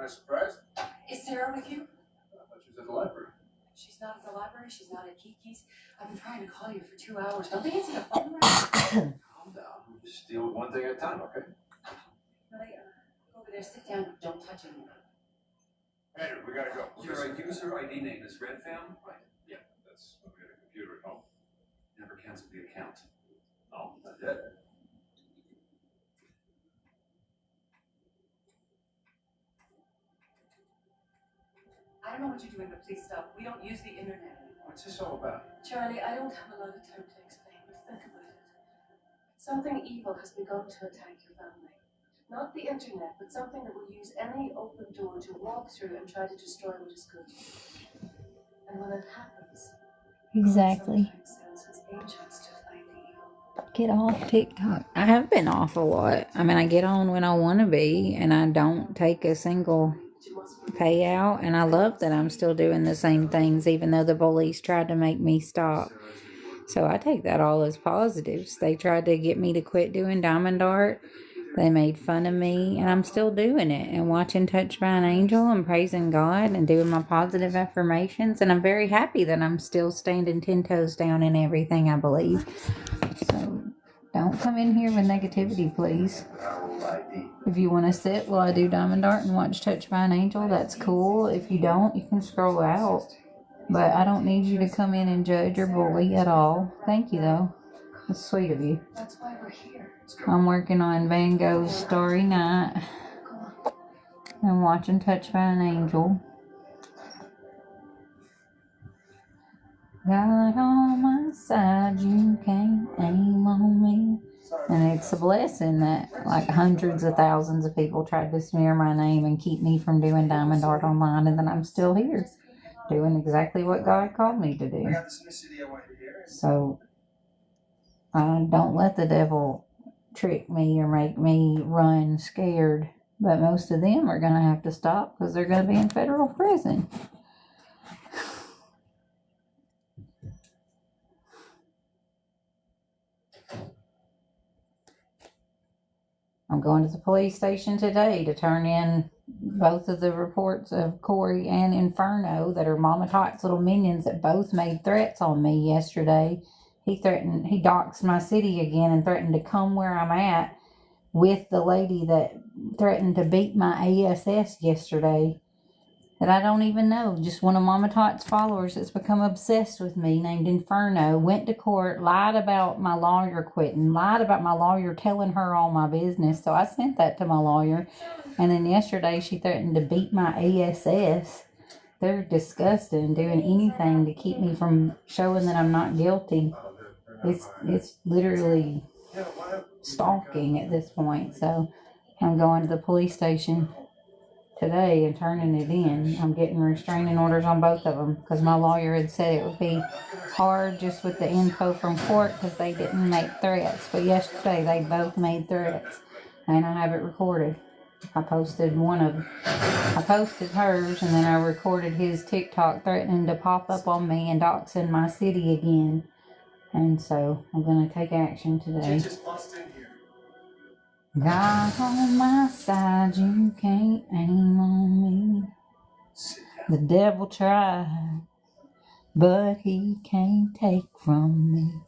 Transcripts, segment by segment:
I surprised? Is Sarah with you? I thought she was at the library. She's not at the library. She's not at Kiki's. I've been trying to call you for 2 hours. Don't think it's in a phone right? Calm down. Just deal with one thing at a time, okay? Really? Go over there, sit down. Don't touch anything. Andrew, we gotta go. Your user ID name is RedFam? Right. Yeah, that's when we had a computer at home. Never canceled the account. No, not yet. I don't know what you're doing, but please stop. We don't use the internet anymore. What's this all about? Charlie, I don't have a lot of time to explain, but think about it. Something evil has begun to attack your family. Not the internet, but something that will use any open door to walk through and try to destroy what is good. And when it happens, Exactly. God sometimes sends his angels to fight the evil. Get off TikTok. I have been off a lot. I mean, I get on when I want to be, and I don't take a single payout. And I love that I'm still doing the same things, even though the police tried to make me stop. So I take that all as positives. They tried to get me to quit doing Diamond Art. They made fun of me, and I'm still doing it and watching Touched by an Angel and praising God and doing my positive affirmations. And I'm very happy that I'm still standing 10 toes down in everything I believe. So don't come in here with negativity, please. If you want to sit while I do Diamond Art and watch Touched by an Angel, that's cool. If you don't, you can scroll out. But I don't need you to come in and judge or bully at all. Thank you, though. That's sweet of you. That's why we're here. I'm working on Van Gogh's Starry Night. I'm watching Touched by an Angel. God on my side, you can't aim on me. And it's a blessing that like hundreds of thousands of people tried to smear my name and keep me from doing Diamond Art online, and then I'm still here doing exactly what God called me to do. So don't let the devil trick me or make me run scared. But most of them are going to have to stop because they're going to be in federal prison. I'm going to the police station today to turn in both of the reports of Corey and Inferno that are Mama Tot's little minions that both made threats on me yesterday. He doxed my city again and threatened to come where I'm at with the lady that threatened to beat my ASS yesterday that I don't even know. Just one of Mama Tot's followers that's become obsessed with me named Inferno went to court, lied about my lawyer quitting, lied about my lawyer telling her all my business. So I sent that to my lawyer. And then yesterday she threatened to beat my ASS. They're disgusting, doing anything to keep me from showing that I'm not guilty. It's literally stalking at this point. So I'm going to the police station today and turning it in. I'm getting restraining orders on both of them because my lawyer had said it would be hard just with the info from court because they didn't make threats. But yesterday they both made threats, and I have it recorded. I posted hers, and then I recorded his TikTok threatening to pop up on me and doxing my city again. And so I'm going to take action today. God on my side, you can't aim on me. The devil tried, but he can't take from me.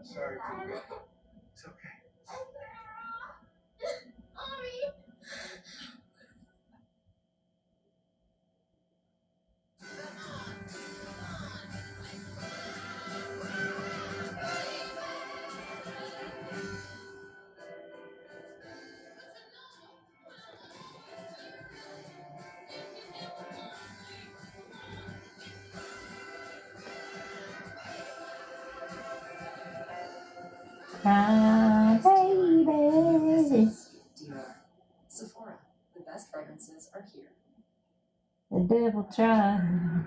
Sorry, Kuga. It's okay. My baby. Dior. Sephora. The best fragrances are here. The devil tried,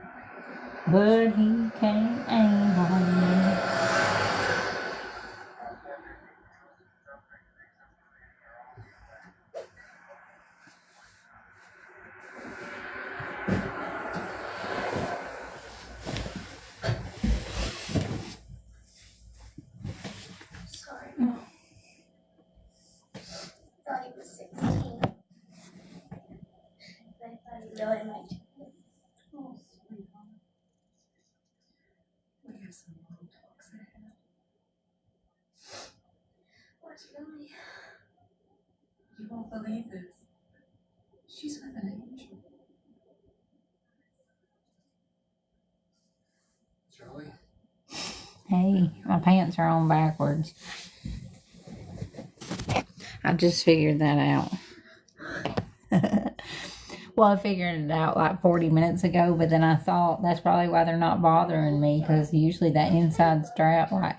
but he can't aim on me. No, it might. Oh, sweetheart. We have some long talks ahead. What's Lily? You won't believe this. She's with an angel. Charlie? Hey, my pants are on backwards. I just figured that out. Well, I figured it out like 40 minutes ago, but then I thought that's probably why they're not bothering me, because usually that inside strap like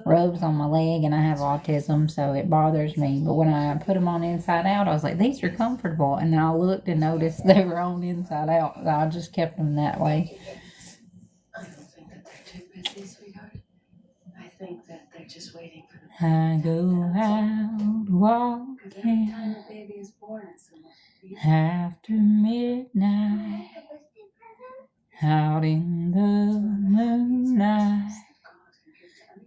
rubs on my leg, and I have autism, so it bothers me. But when I put them on inside out, I was like, these are comfortable, and then I looked and noticed they were on inside out. So I just kept them that way. I don't think that they're too busy, sweetheart. I think that they're just waiting for the I go out Because every walking time a baby is born, it's so much beautiful. after midnight, out in the moonlight,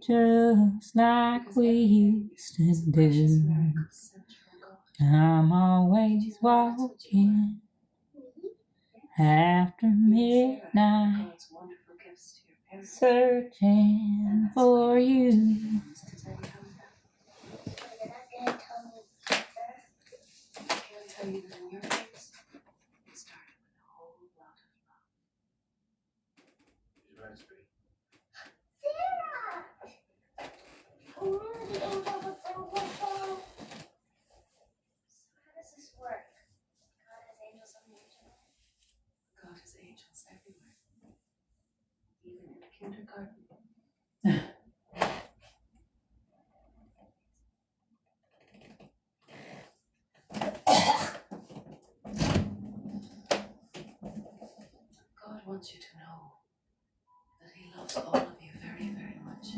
just like we used to do. I'm always walking after midnight, God's wonderful gifts to your parents. searching for you. To tell you how it happened. You're not gonna tell me either. I can tell you that in your case, it started with a whole lot of love. She's right, sweetie. Sarah! I knew the angel was so wonderful. So how does this work? God has angels on the internet. God has angels everywhere. Even in kindergarten. God wants you to know that He loves all of you very, very much.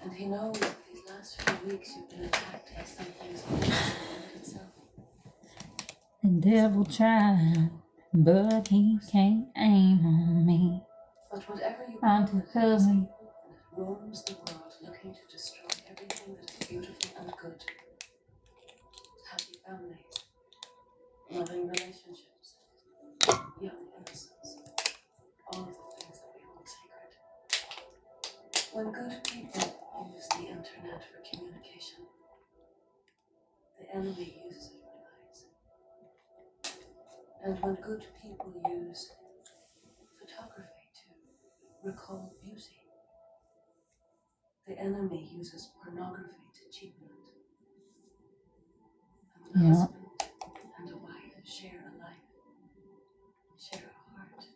And He knows that these last few weeks you've been attacked by some things bigger than Himself. The devil tried, but he can't aim on me. But whatever you I'm call too it, it is silly. evil, and it roams the world looking to destroy everything that is beautiful and good. Happy families, loving relationships, young innocence, all of the things that we hold sacred. When good people use the internet for communication, the enemy uses it for lies. And when good people use photography to recall beauty, the enemy uses pornography to cheapen it. And when a Yeah. husband and a wife share a life, share a heart,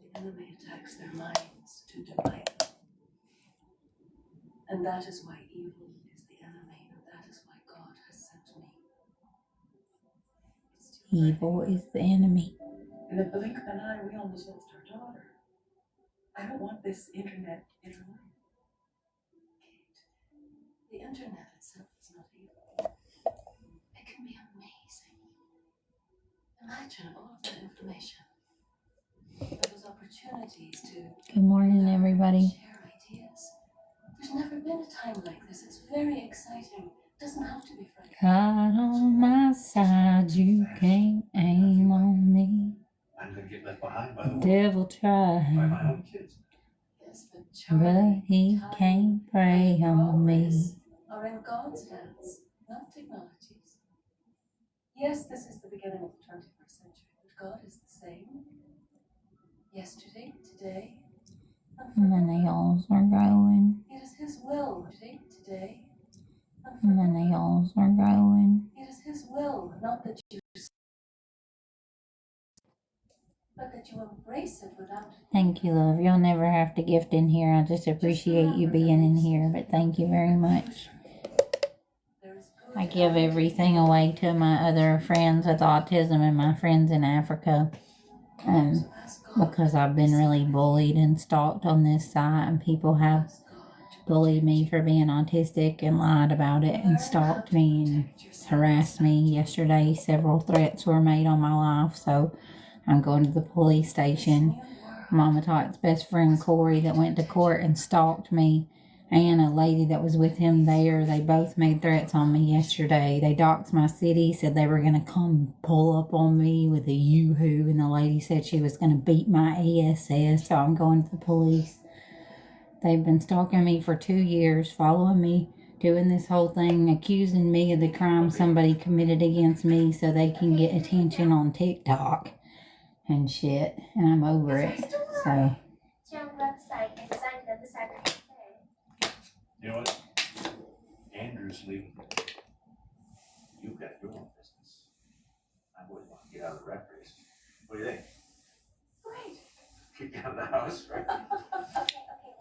the enemy attacks their minds to divide them. And that is why evil is the enemy, and that is why God has sent me. It's too Evil is the enemy. In the blink of an eye, we almost lost our daughter. I don't want this internet in her life. Kate, the internet itself is not evil. It can be amazing. Imagine all of that information. Those opportunities to Good morning, everybody. share ideas. There's never been a time like this. It's very exciting. It doesn't have to be frightening. God on my side, you can't aim on me. I'm gonna get left behind by The the world, devil by tried, my own kids. Yes, but but Charlie, he time, can't prey and on me. progress are in God's hands, not technology's. Yes, this is the beginning of the 21st century, but God is the same. Yesterday, today, and My forever. nails are going. It is His will, today, and My forever. nails are going. It is His will, not that you, but that you embrace it without. Thank you, love. You'll never have to gift in here. I just appreciate you being in here, but thank you very much. There is good I give and everything away to my other friends with autism and my friends in Africa. So ask God, Because I've been really bullied and stalked on this site, and people have ask God to bullied me for being autistic and lied about it and stalked me and harassed me. Yesterday, several threats were made on my life, so I'm going to the police station. Mama Tot's best friend Corey that went to court and stalked me and a lady that was with him there. They both made threats on me yesterday. They doxed my city, said they were going to come pull up on me with a yoo-hoo, and the lady said she was going to beat my ass, so I'm going to the police. They've been stalking me for 2 years, following me, doing this whole thing, accusing me of the crime somebody committed against me so they can get attention on TikTok and shit, and I'm over it, so... It's your own website. I designed it this afternoon. You know what? Andrew's leaving. You've got your own business. I wouldn't want to get out of the rat race. What do you think? Great. Kick out of the house, right? Okay,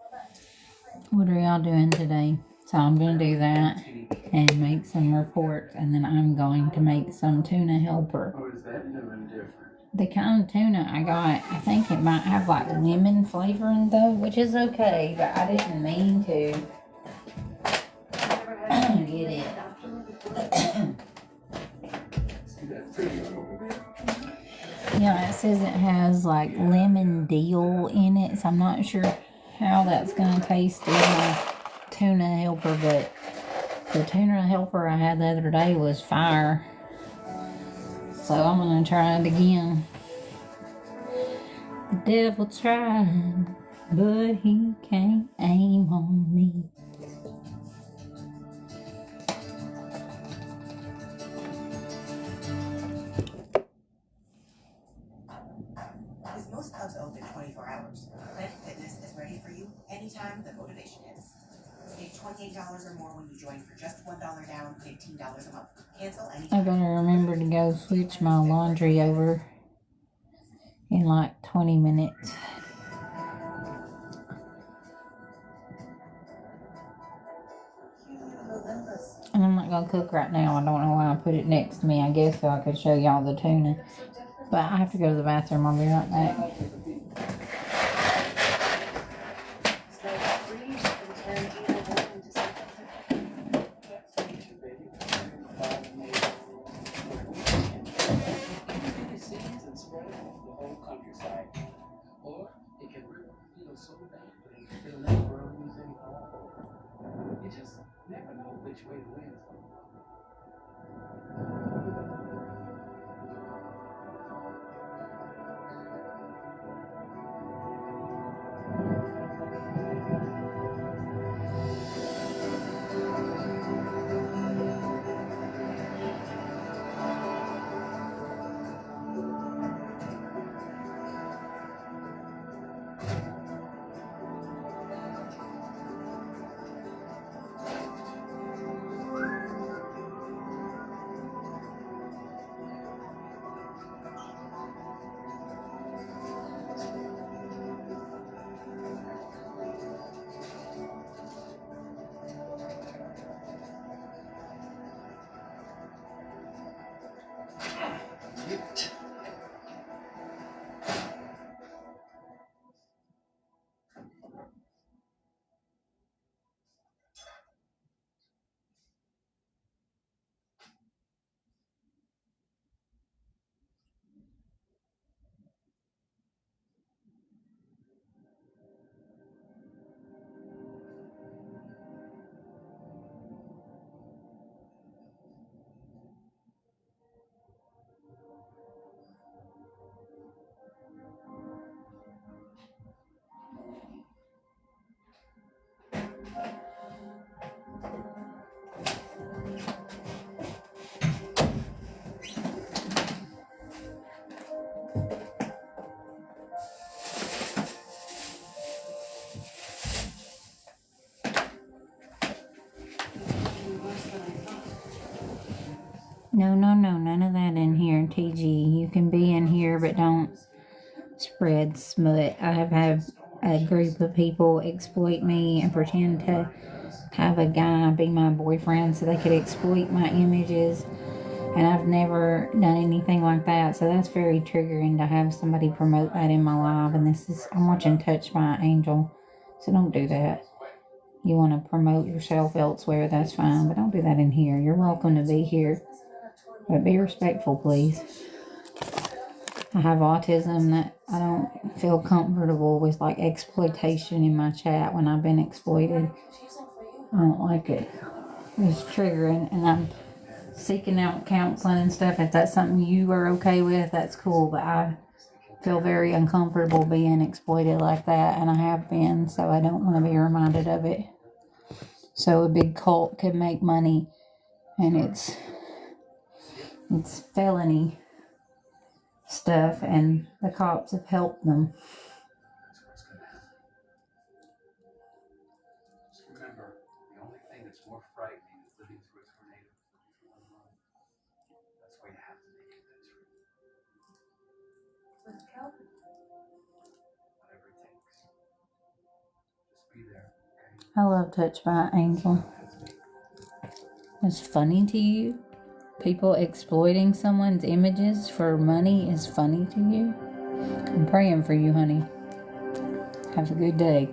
well done. What are y'all doing today? So I'm going to do that and make some reports, and then I'm going to make some tuna helper. What is that doing different? The kind of tuna I got, I think it might have like lemon flavoring though, which is okay, but I didn't mean to Never had get it. See that pretty one over there? Yeah, it says it has like lemon deal in it, so I'm not sure how that's going to taste in my tuna helper, but the tuna helper I had the other day was fire. So I'm going to try it again. The devil tried, but he can't aim on me. With most clubs open 24 hours, Planet Fitness is ready for you anytime the motivation is. Save $28 or more when you join for just $1 down, $15 a month. Cancel I anytime. gotta remember to go switch my laundry over in like 20 minutes. And I'm not gonna cook right now. I don't know why I put it next to me. I guess so I could show y'all the tuna. so different. But I have to go to the bathroom. I'll be right back. It's like freeze and turn either one into something. Seeds and spread it over the whole countryside. Or it can really feel so bad, but it'll never grow anything at all. You just never know which way the wind's going. No, none of that in here, TG. You can be in here, but don't spread smut. I have had a group of people exploit me and pretend to have a guy be my boyfriend so they could exploit my images. And I've never done anything like that, so that's very triggering to have somebody promote that in my live. And I'm watching Touched by an Angel, so don't do that. You want to promote yourself elsewhere, that's fine, but don't do that in here. You're welcome to be here, but be respectful, please. I have autism. That I don't feel comfortable with like exploitation in my chat when I've been exploited. Confusing for you. I don't like it. It's triggering, and I'm seeking out counseling and stuff. If that's something you are okay with, that's cool. But I feel very uncomfortable being exploited like that, and I have been, so I don't want to be reminded of it. So a big cult could make money, and it's felony stuff, and the cops have helped them. That's what's gonna happen. Just remember, the only thing that's more frightening is living through a tornado looking for one run. That's why you have to make it that trip. With Calvin. Whatever it takes. Just be there, okay? I love Touched by an Angel. It's funny to you? People exploiting someone's images for money is funny to you? I'm praying for you, honey. Have a good day.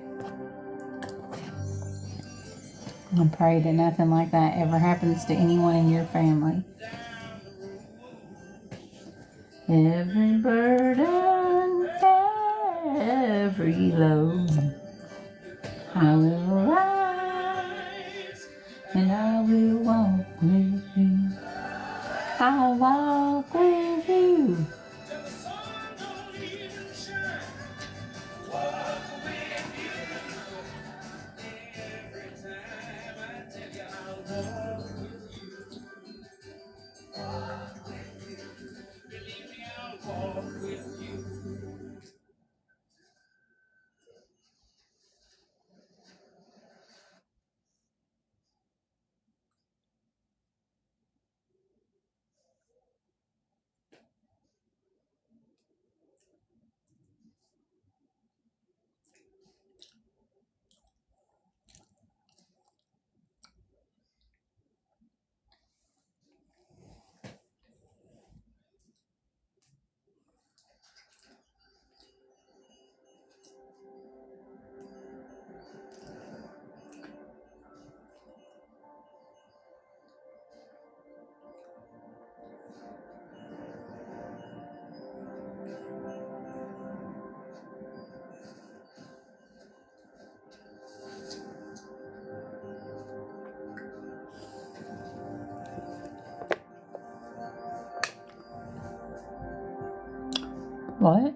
I pray that nothing like that ever happens to anyone in your family. Every burden, every load, I will rise and I will walk with you. I'll walk with you. What?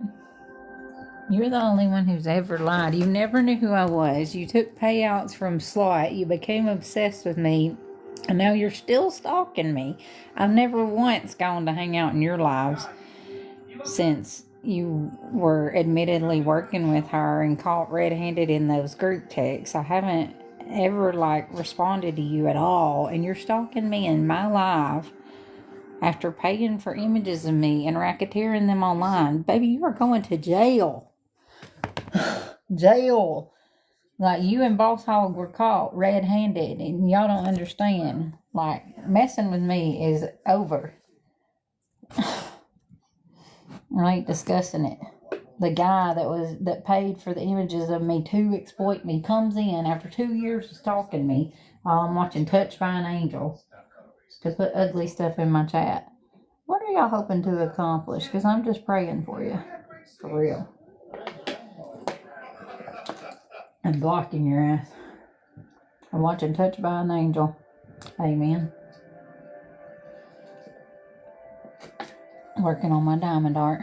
You're the only one who's ever lied. You never knew who I was. You took payouts from Slot. You became obsessed with me. And now you're still stalking me. I've never once gone to hang out in your lives since you were admittedly working with her and caught red-handed in those group texts. I haven't ever responded to you at all. And you're stalking me in my life after paying for images of me and racketeering them online. Baby, you are going to jail. Jail. Like, you and Boss Hog were caught red-handed, and y'all don't understand. Like, messing with me is over. I ain't discussing it. The guy that paid for the images of me to exploit me comes in after 2 years of stalking me while I'm watching Touched by an Angel to put ugly stuff in my chat. What are y'all hoping to accomplish? Because I'm just praying for you. For real. And blocking your ass. I'm watching Touched by an Angel. Amen. Working on my diamond art.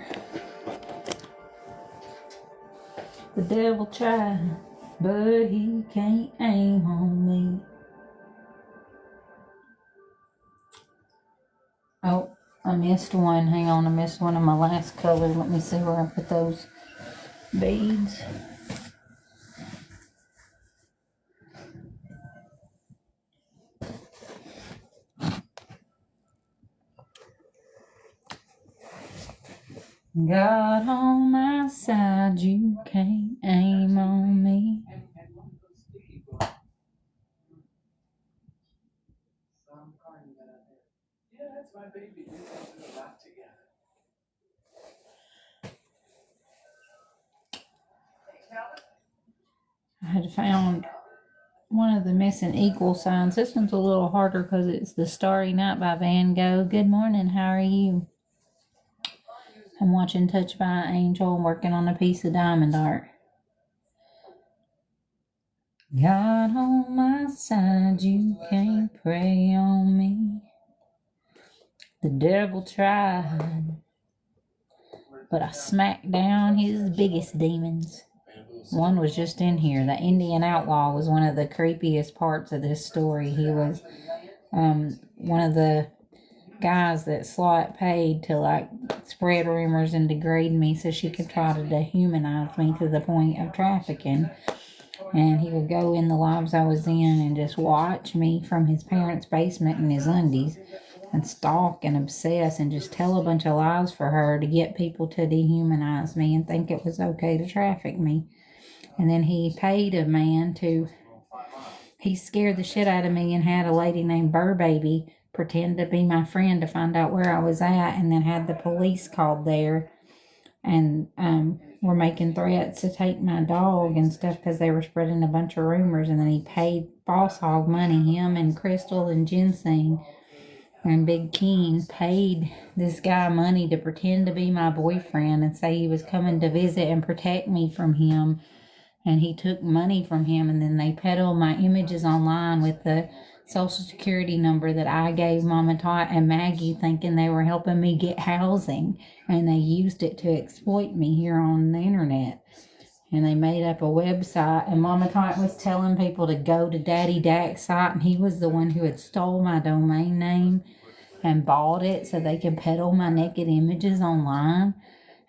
The devil tried, but he can't aim on me. Oh, I missed one. Hang on, I missed one of my last colors. Let me see where I put those beads. God on my side, you can't aim on me. And one of those sticky books. Some kind that I had. Yeah, that's my baby. We went through a lot together. I had found one of the missing equal signs. This one's a little harder because it's The Starry Night by Van Gogh. Good morning, how are you? I'm watching Touched by an Angel and working on a piece of diamond art. God on my side, you can't prey on me. The devil tried, but I smacked down his biggest demons. One was just in here. The Indian outlaw was one of the creepiest parts of this story. He was one of the guys that Slot paid to like spread rumors and degrade me so she could try to dehumanize me to the point of trafficking. And he would go in the lives I was in and just watch me from his parents' basement in his undies and stalk and obsess and just tell a bunch of lies for her to get people to dehumanize me and think it was okay to traffic me. And then he paid a man he scared the shit out of me and had a lady named Burr Baby pretend to be my friend to find out where I was at, and then had the police called there and were making threats to take my dog and stuff because they were spreading a bunch of rumors. And then he paid Boss Hog money. Him and Crystal and Ginseng and Big Keen paid this guy money to pretend to be my boyfriend and say he was coming to visit and protect me from him. And he took money from him, and then they peddled my images online with the social security number that I gave Mama Tot and Maggie, thinking they were helping me get housing. And they used it to exploit me here on the internet. And they made up a website, and Mama Tot was telling people to go to Daddy Dak's site, and he was the one who had stole my domain name and bought it so they could peddle my naked images online.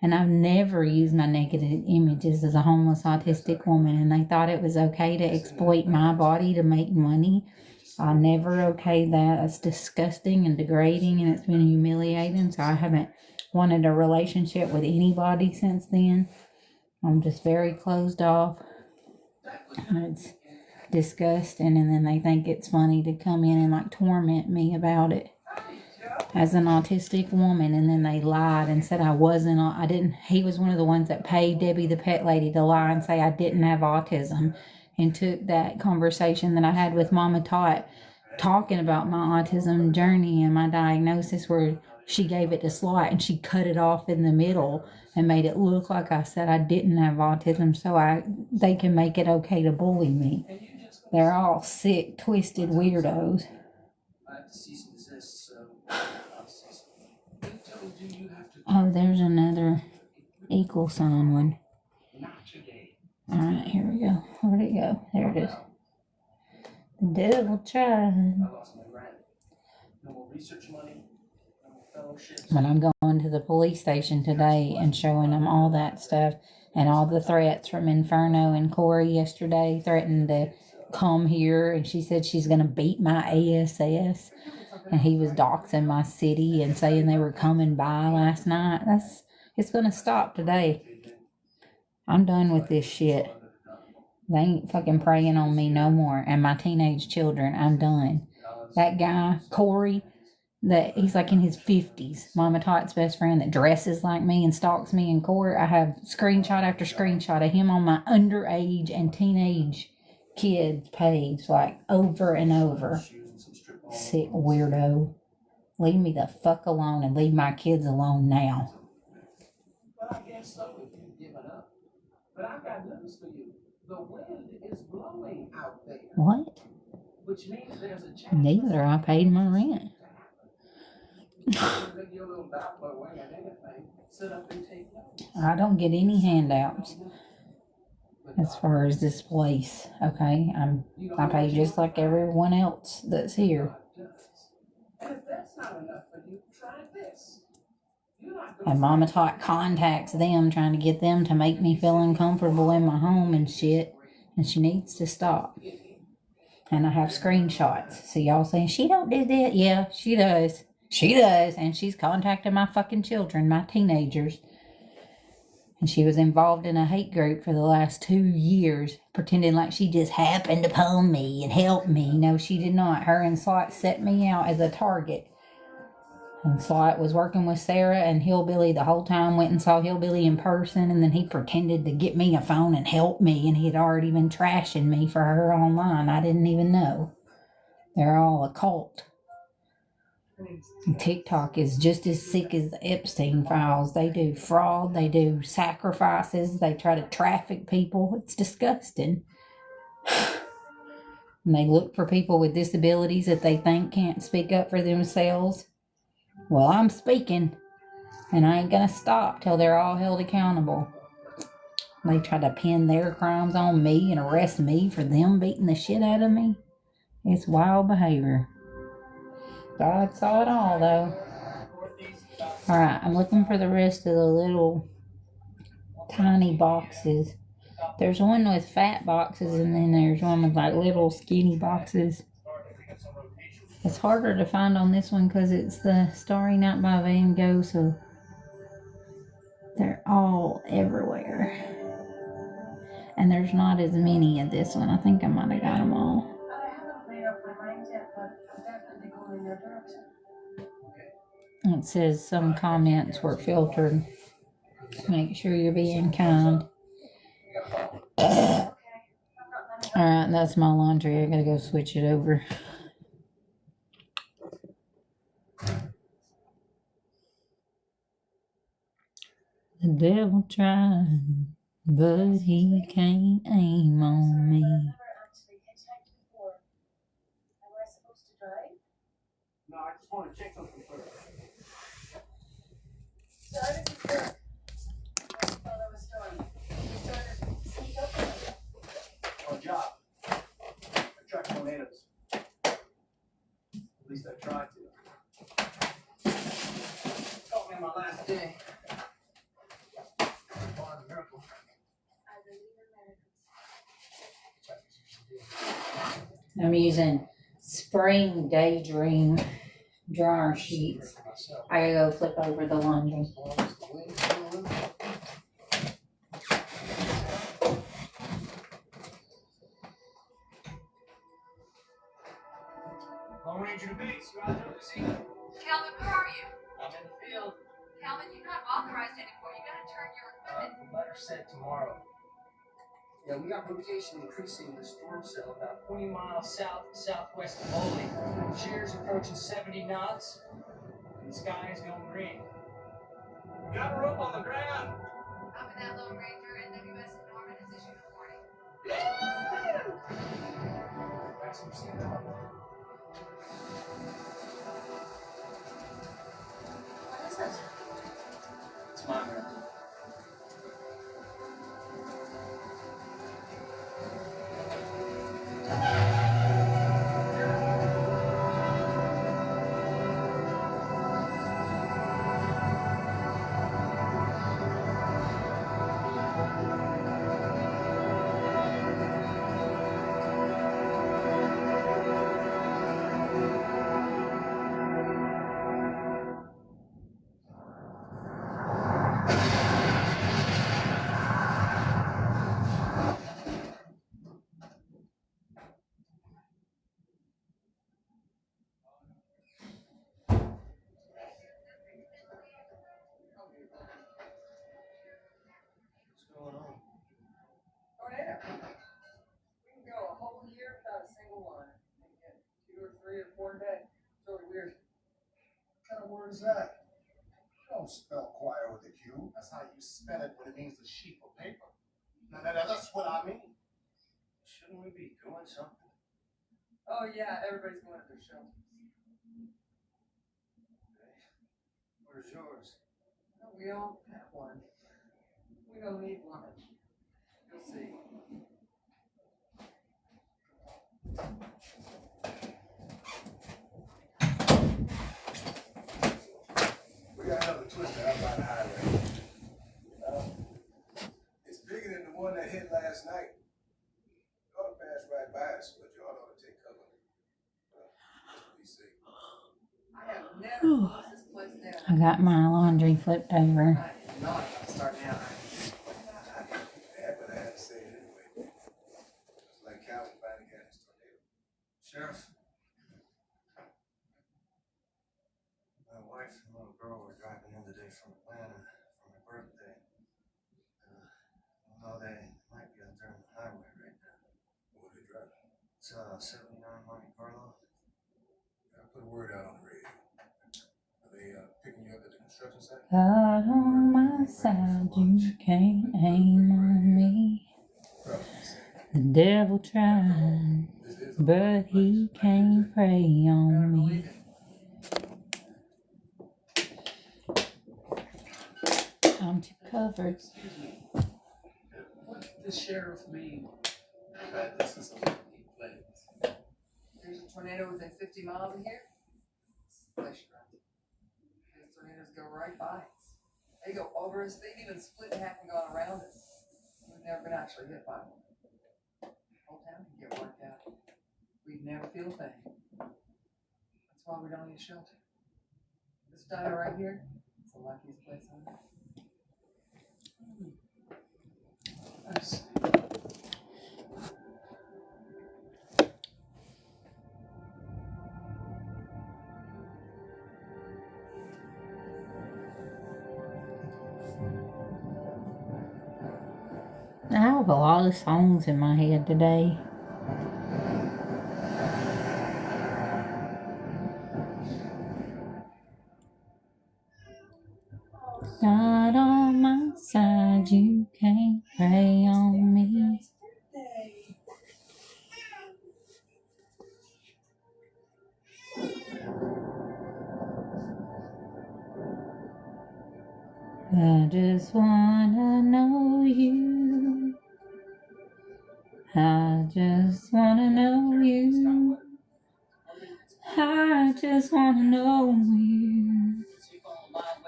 And I've never used my naked images as a homeless autistic woman, and they thought it was okay to exploit my body to make money. I never okayed that. It's disgusting and degrading, and it's been humiliating, so I haven't wanted a relationship with anybody since then. I'm just very closed off. It's disgusting, and then they think it's funny to come in and like torment me about it as an autistic woman. And then they lied and said he was one of the ones that paid Debbie the Pet Lady to lie and say I didn't have autism, and took that conversation that I had with Mama Tot talking about my autism journey and my diagnosis, where she gave it to Slot and she cut it off in the middle and made it look like I said I didn't have autism so they can make it okay to bully me. They're all sick, twisted weirdos. Oh, there's another equal sign one. Alright, here we go. Where'd it go? There it is. The devil tried. But I'm going to the police station today and showing them all that stuff and all the threats from Inferno and Corey yesterday, threatening to come here, and she said she's going to beat my ASS, and he was doxing my city and saying they were coming by last night. It's going to stop today. I'm done with this shit. They ain't fucking preying on me no more, and my teenage children. I'm done. That guy, Corey, he's like in his 50s, Mama Tot's best friend that dresses like me and stalks me in court. I have screenshot after screenshot of him on my underage and teenage kids page, like over and over. Sick weirdo. Leave me the fuck alone and leave my kids alone now. Well, I guess so if you've given up. But I've got news for you. The wind is blowing out there. What? Which means there's a chance. Neither. I paid my rent. I don't get any handouts as far as this place. Okay, I pay just like everyone else that's here. And if that's not enough for you, try this. And Mama Tot contacts them, trying to get them to make me feel uncomfortable in my home and shit. And she needs to stop. And I have screenshots. So y'all saying, she don't do that? Yeah, she does. She does. And she's contacting my fucking children, my teenagers. And she was involved in a hate group for the last 2 years, pretending like she just happened upon me and helped me. No, she did not. Her and Slot set me out as a target. And Slot was working with Sarah and Hillbilly the whole time, went and saw Hillbilly in person, and then he pretended to get me a phone and help me, and he had already been trashing me for her online. I didn't even know. They're all a cult. TikTok is just as sick as the Epstein files. They do fraud, they do sacrifices, they try to traffic people. It's disgusting. And they look for people with disabilities that they think can't speak up for themselves. Well, I'm speaking, and I ain't gonna stop till they're all held accountable. They try to pin their crimes on me and arrest me for them beating the shit out of me. It's wild behavior. God saw it all, though. Alright, I'm looking for the rest of the little tiny boxes. There's one with fat boxes, and then there's one with like little skinny boxes. It's harder to find on this one because it's the Starry Night by Van Gogh, so they're all everywhere. And there's not as many of this one. I think I might have got them all. I haven't made up my mind yet, but I'm definitely going in your direction. It says some comments were filtered. Make sure you're being kind. Alright, that's my laundry. I gotta go switch it over. The devil tried, but he can't aim on me. I've never actually hitchhiked before. Am I supposed to drive? No, I just want to check something first. So how does this work? While I was done, you sort of sneak up on me. Our job. Attract tornadoes. At least I tried to. Caught me on my last day. Oh, a miracle. I believe in miracles. I'm using Spring Daydream dryer sheets. I gotta go flip over the laundry. Lone Ranger to base, you out there to see? Calvin, where are you? I'm in the field. Calvin, you're not authorized anymore. You gotta turn your equipment. Letter sent tomorrow. Yeah, we got rotation increasing the storm cell about 20 miles southwest of Bowling. Shear's approaching 70 knots. And the sky is going green. Got a rope on the ground. Copy that, Lone Ranger. NWS Norman has issued a warning. That's what we're seeing. What is it? It's my miracle. What's going on? Tornado. We can go a whole year without a single one. And get 2 or 3 or 4 a day. It's really weird. What kind of word is that? Don't spell choir with a Q. That's how you spell it when it means the sheet of paper. No, that's what I mean. Shouldn't we be doing something? Oh yeah, everybody's going to their show. Where's yours? No, we don't have one. We don't need one. You'll see. We got another twister out by the highway. It's bigger than the one that hit last night. You ought to pass right by us, but you ought to take cover. Just to be safe. I have never closed this place I down. got my laundry flipped over. I am not starting out. Yeah, but I had to say it anyway. It's like Calvin finally got his tornado. Sheriff. My wife and little girl were driving in today from Atlanta for my birthday. Well, they might be out there on the highway right now. What are they driving? It's 79 Monte Carlo. I put a word out on the radio. Construction site? God on my side, you can't aim on me. The devil tried, but he can't prey on me. I'm too covered. Excuse me. What did the sheriff mean? That this is a lucky place. There's a tornado within 50 miles of here. Flesh ground. These tornadoes go right by us. They go over us. They've even split in half and gone around us. We've never been actually hit by one. The whole town can get worked out. We'd never feel a thing. That's why we don't need shelter. This diner right here, it's the luckiest place on earth. I see. I have a lot of songs in my head today. God on my side, you can't prey on me. I just wanna know you. I just wanna know you. I just wanna know you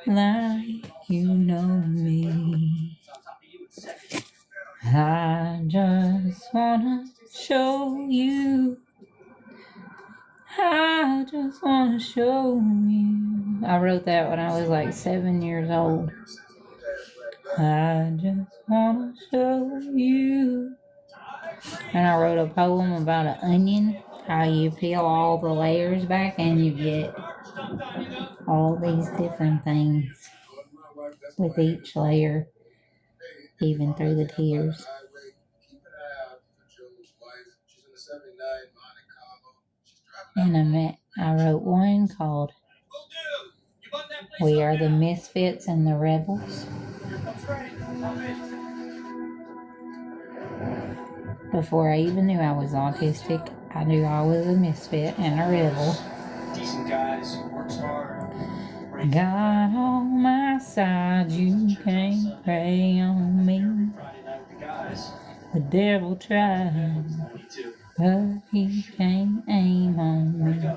like you know me. I just wanna show you. I just wanna show you. I wrote that when I was like 7 years old. I just wanna show you. And I wrote a poem about an onion, how you peel all the layers back and you get all these different things with each layer, even through the tears. And I wrote one called We Are the Misfits and the Rebels. Before I even knew I was autistic, I knew I was a misfit and a rebel. Decent guys, works hard. God on my side, you can't prey on me. Friday night with the guys. The devil tried, but he can't aim on me.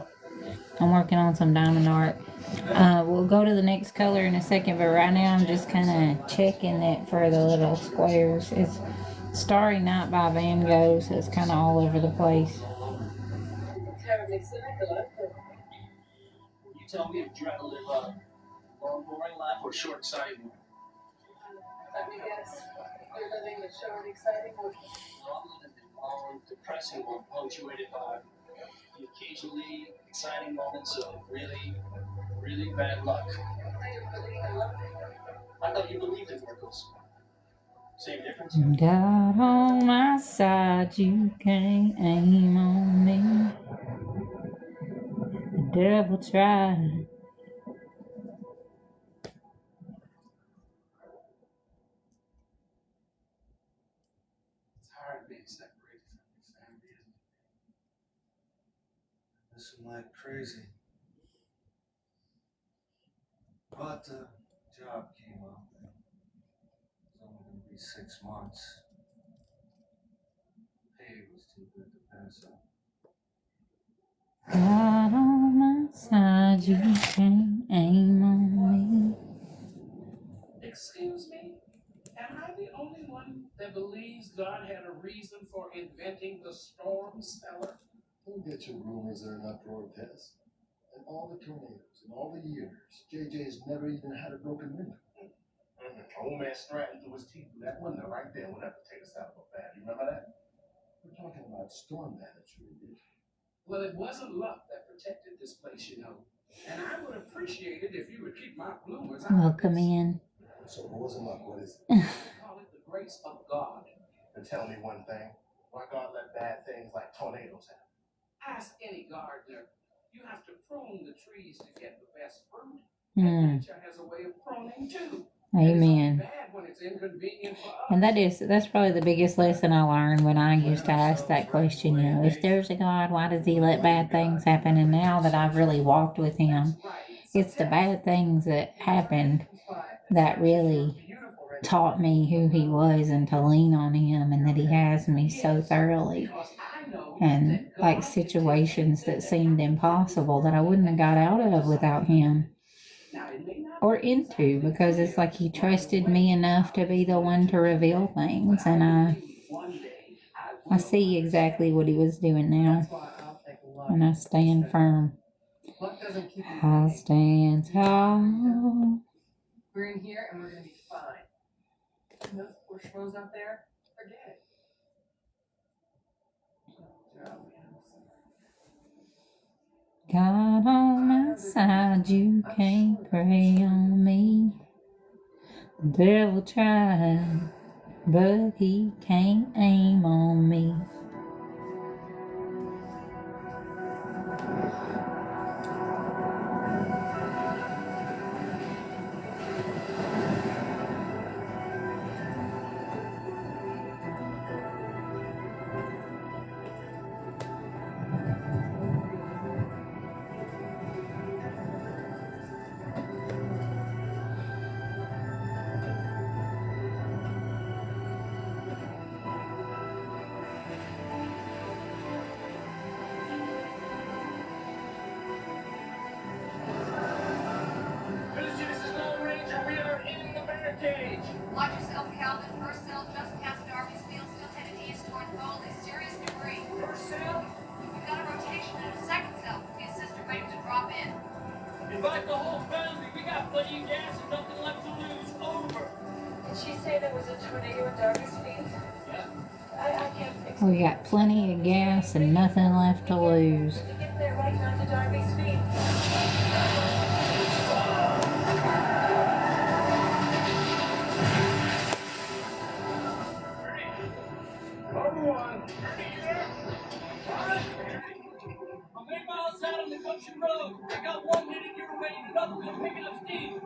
I'm working on some diamond art. We'll go to the next color in a second, but right now I'm just kind of checking it for the little squares. It's Starry Night by Van Gogh, so it's kind of all over the place. Terribly cynical. You tell me if you rather live a long, boring life or a short, exciting one. Let me guess. You're living the short, exciting one. I'm living a long, depressing one, punctuated by the occasionally exciting moments of really, really bad luck. I thought you believed in miracles. Same difference? God on my side, you can't aim on me. The devil tried. It's hard being separated from your family, isn't it? Miss him like crazy. But the job came up. It was only going to be 6 months. Pay was too good to pass up. God on my side, you can't aim on me. Excuse me? Am I the only one that believes God had a reason for inventing the storm cellar? Don't get your rumors are an uproar, Tess. And all the tornadoes and all the years, JJ's never even had a broken window. Old man Stratton threw his teeth through that window right there when that potato salad was bad. You remember that? We're talking about storm damage, really. Well, it wasn't luck that protected this place, you know. And I would appreciate it if you would keep my bloomers out of Welcome this. in. So it wasn't luck, what is it? Call it the grace of God. And tell me one thing. Why God let bad things like tornadoes happen? Ask any gardener. You have to prune the trees to get the best fruit. Hmm. Nature has a way of pruning too. Amen. Bad when it's inconvenient for us. And that's probably the biggest lesson I learned when I used to ask that question, you know, if there's a God, why does he let bad things happen? And now that I've really walked with him, it's the bad things that happened that really taught me who he was and to lean on him and that he has me so thoroughly. And like situations that seemed impossible that I wouldn't have got out of without him. Or into, because it's like he trusted me enough to be the one to reveal things, and I see exactly what he was doing now, and I stand firm. I stand tall. We're in here and we're gonna be fine. And those poor schmoes out there, forget it. God on my side, you can't prey on me. The devil tried, but he can't aim on me. Village, this is Lone Ranger. We are in the bear cage. Watch yourself, Calvin. First cell just past Darby's field, still headed east toward Gold. Is serious debris. First cell. We've got a rotation and a second cell. Be a sister ready to drop in. Invite the whole family. We got plenty of gas and nothing left to lose. Over. Did she say there was a tornado in Darby's field? Yeah. I can't fix it. We got plenty of gas and nothing left to lose. To get there right now to Darby's field. Number one. I'm 8 miles out on the Junction Road. I got one heading your way and another one picking up steam.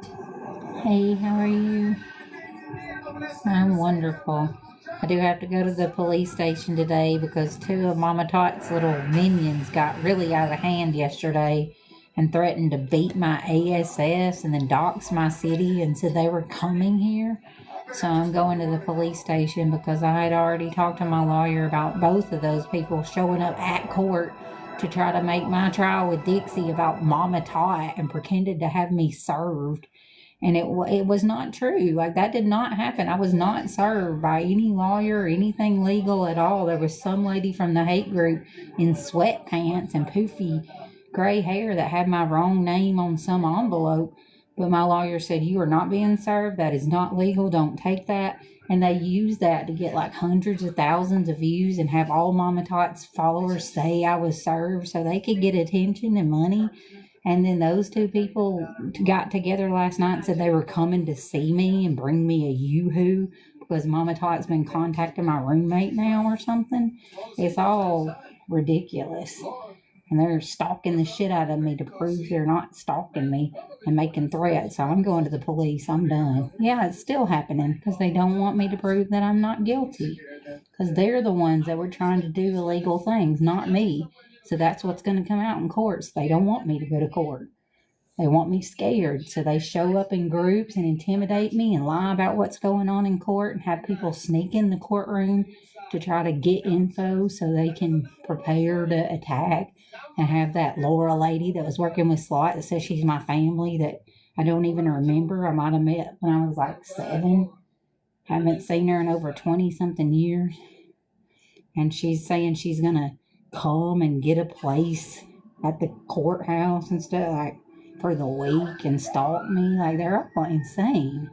Hey, how are you? I'm wonderful. I do have to go to the police station today because 2 of Mama Tot's little minions got really out of hand yesterday and threatened to beat my ASS and then dox my city and said they were coming here. So I'm going to the police station because I had already talked to my lawyer about both of those people showing up at court to try to make my trial with Dixie about Mama Tot and pretended to have me served. And it was not true. Like, that did not happen. I was not served by any lawyer or anything legal at all. There was some lady from the hate group in sweatpants and poofy gray hair that had my wrong name on some envelope. But my lawyer said, you are not being served. That is not legal. Don't take that. And they used that to get like hundreds of thousands of views and have all Mama Tot's followers say I was served so they could get attention and money. And then those 2 people got together last night and said they were coming to see me and bring me a yoo-hoo because Mama Tot's been contacting my roommate now or something. It's all ridiculous. And they're stalking the shit out of me to prove they're not stalking me and making threats. So I'm going to the police. I'm done. Yeah, it's still happening because they don't want me to prove that I'm not guilty. Because they're the ones that were trying to do illegal things, not me. So that's what's going to come out in courts. They don't want me to go to court. They want me scared. So they show up in groups and intimidate me and lie about what's going on in court and have people sneak in the courtroom to try to get info so they can prepare to attack. And have that Laura lady that was working with SWAT that says she's my family that I don't even remember. I might have met when I was like 7. Haven't seen her in over 20-something years. And she's saying she's going to come and get a place at the courthouse and stuff, like, for the week and stalk me. Like, they're all insane.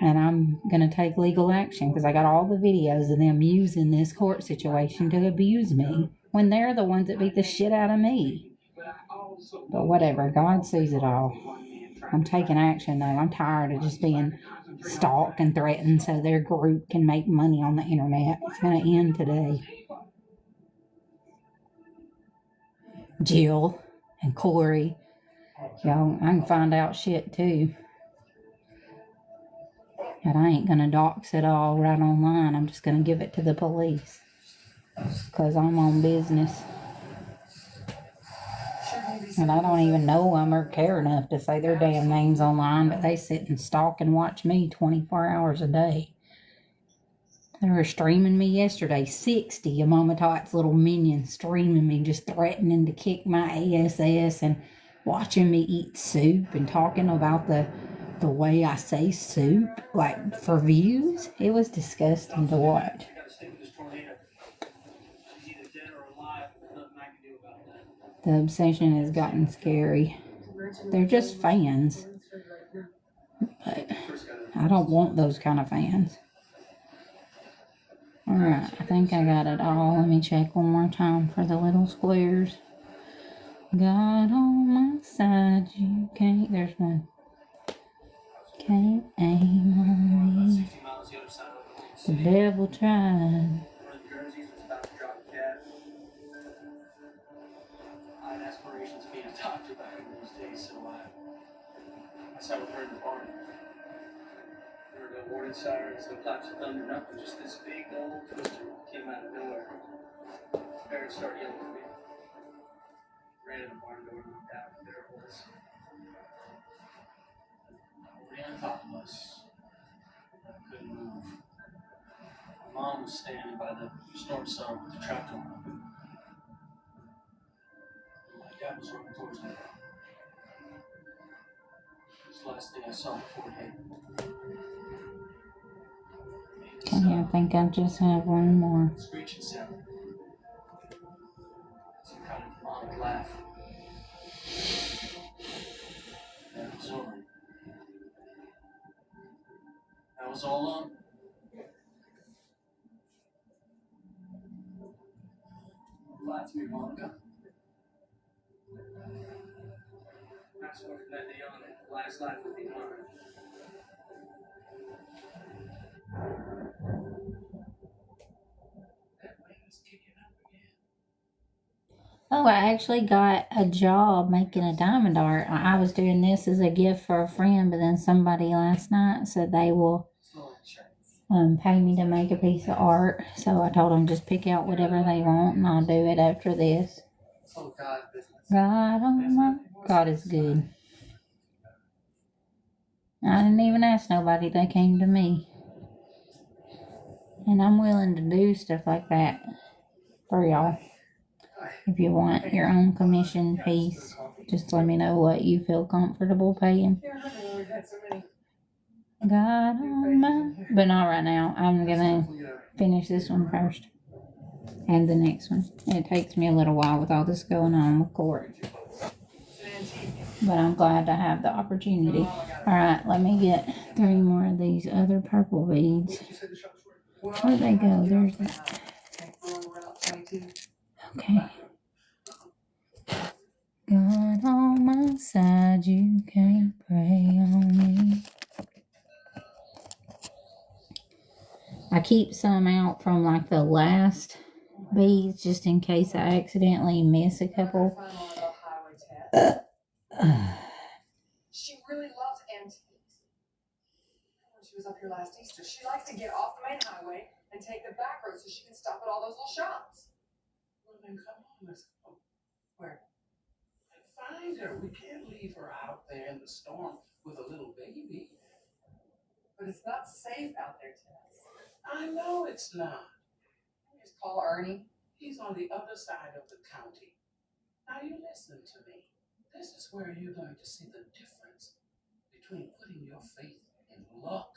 And I'm going to take legal action because I got all the videos of them using this court situation to abuse me when they're the ones that beat the shit out of me. But whatever, God sees it all. I'm taking action, though. I'm tired of just being stalked and threatened so their group can make money on the internet. It's going to end today. Jill and Corey Y'all, I can find out shit too. But I ain't gonna dox it all right online. I'm just gonna give it to the police. Cause I'm on business. And I don't even know them or care enough to say their damn names online, but they sit and stalk and watch me 24 hours a day. They were streaming me yesterday. 60 of Mama Tot's little minions streaming me, just threatening to kick my ass and watching me eat soup and talking about the way I say soup, like for views. It was disgusting to watch. The obsession has gotten scary. They're just fans. But I don't want those kind of fans. Alright, I think I got it all. Let me check one more time for the little squares. God on my side, you can't. There's one. Can't aim on me. The devil tried. I had aspirations of being a doctor back in those days, so I sat with her in the barn. There were no warning sirens, no claps of thunder, nothing, just this big old twister came out of nowhere. Parents started yelling at me. Ran in the barn door and looked out, and there it was. Only on top of us. I couldn't move. My mom was standing by the storm cellar with the trap door open. My dad was running towards me. It's the last thing I saw before it hit. Okay, I think I just have one more. Screeching sound. Some kind of demonic laugh. And it was over. That was all on. Lied to me, Monica. I swear from that day on, the last life would be mine. That way was kicking up again. Oh, I actually got a job making a diamond art. I was doing this as a gift for a friend, but then somebody last night said they will pay me to make a piece of art. So I told them just pick out whatever they want and I'll do it after this. Oh, God, business. God, oh my God is good. I didn't even ask nobody. They came to me. And I'm willing to do stuff like that for y'all. If you want your own commission piece, just let me know what you feel comfortable paying. God, oh my. But not right now. I'm going to finish this one first. And the next one. It takes me a little while with all this going on with court. But I'm glad to have the opportunity. Alright, let me get 3 more of these other purple beads. Where'd they go? There's that. Okay. God on my side, you can't pray on me. I keep some out from like the last beads just in case I accidentally miss a couple. She really loves antiques. When she was up here last Easter, she likes to get off the main highway and take the back road so she can stop at all those little shops. Well, then come on, let's go. Where? Find her. We can't leave her out there in the storm with a little baby. But it's not safe out there, Tess. I know it's not. Just call Ernie. He's on the other side of the county. Now you listen to me. This is where you're going to see the difference between putting your faith in luck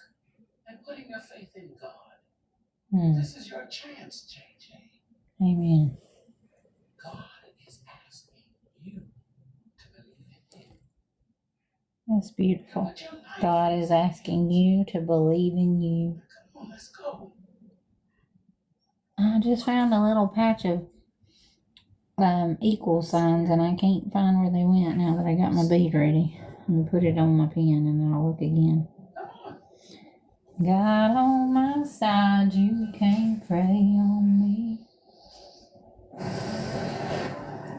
and putting your faith in God. This is your chance, JJ. Amen. God is asking you to believe in Him. That's beautiful. God is asking you to believe in you. Come on, let's go. I just found a little patch of equal signs and I can't find where they went now that I got my bead ready. I'm going to put it on my pen and then I'll look again. God on my side, you can't pray on me.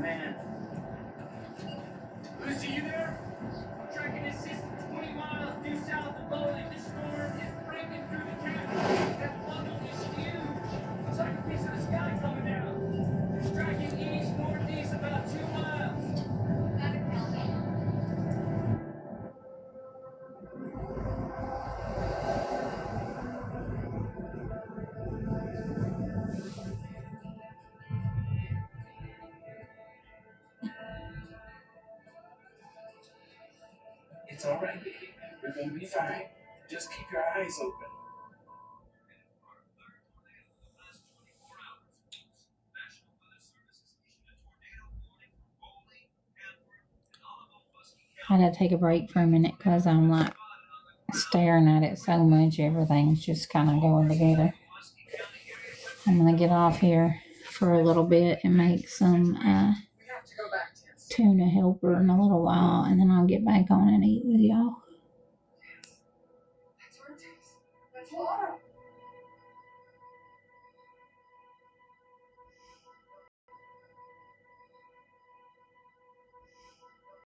Man. Lucy, you there? It's all right, baby. We're gonna be fine. Just keep your eyes open. I gotta take a break for a minute because I'm like staring at it so much. Everything's just kind of going together. I'm gonna get off here for a little bit and make some We have to go back, Tess. tuna helper in a little while, and then I'll get back on and eat with y'all. That's where it is. That's water.